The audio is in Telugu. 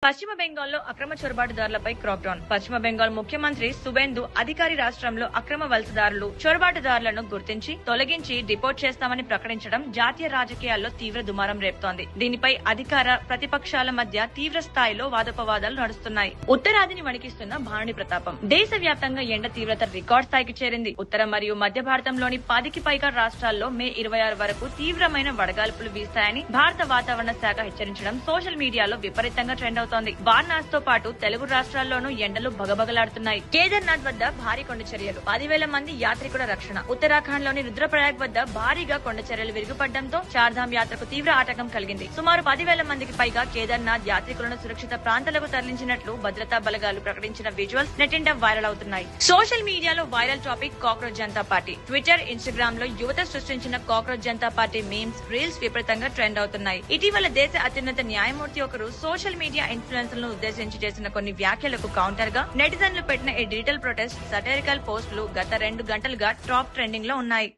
పశ్చిమ బెంగాల్లో అక్రమ చొరబాటుదారులపై క్రాక్డౌన్. పశ్చిమ బెంగాల్ ముఖ్యమంత్రి సువేందు అధికారి రాష్ట్రంలో అక్రమ వలసదారులు, చొరబాటుదారులను గుర్తించి తొలగించి డిపోర్ట్ చేస్తామని ప్రకటించడం జాతీయ రాజకీయాల్లో తీవ్ర దుమారం రేపుతోంది. దీనిపై అధికార ప్రతిపక్షాల మధ్య తీవ్ర స్థాయిలో వాదోపవాదాలు నడుస్తున్నాయి. ఉత్తరాదిని వణికిస్తున్న భానుడి ప్రతాపం. దేశవ్యాప్తంగా ఎండ తీవ్రత రికార్డ్ స్థాయికి చేరింది. ఉత్తర మరియు మధ్య భారతంలోని 10కి పైగా రాష్ట్రాల్లో మే 26 వరకు తీవ్రమైన వడగాల్పులు వీస్తాయని భారత వాతావరణ శాఖ హెచ్చరించడం సోషల్ మీడియాలో విపరీతంగా ట్రెండ్ అవుతోంది. వారణాసి తో పాటు తెలుగు రాష్ట్రాల్లోనూ ఎండలు భగభగలాడుతున్నాయి. కేదార్నాథ్ వద్ద భారీ కొండ చర్యలు, 10,000 మంది యాత్రికుల రక్షణ. ఉత్తరాఖండ్ లోని రుద్రప్రయాగ్ వద్ద భారీగా కొండ చర్యలు విరుగుపడడంతో చార్ధామ్ యాత్రకు తీవ్ర ఆటంకం కలిగింది. సుమారు 10,000 మందికి పైగా కేదార్నాథ్ యాత్రికులను సురక్షిత ప్రాంతాలకు తరలించినట్లు భద్రతా బలగాలు ప్రకటించిన విజువల్స్ నెట్టింట వైరల్ అవుతున్నాయి. సోషల్ మీడియాలో viral topic cockroach Janata party. Twitter, Instagram లో యువత సృష్టించిన cockroach Janata party memes, reels విపరీతంగా ట్రెండ్ అవుతున్నాయి. ఇటీవల దేశ అత్యున్నత న్యాయమూర్తి ఒకరు సోషల్ మీడియా ఇన్ఫ్లుయెన్సర్లను ఉద్దేశించి చేసిన కొన్ని వ్యాఖ్యలకు కౌంటర్ గా నెటిజన్లు పెట్టిన ఈ డిజిటల్ ప్రొటెస్ట్ సటైరికల్ పోస్టులు గత 2 గంటలుగా టాప్ ట్రెండింగ్ లో ఉన్నాయి.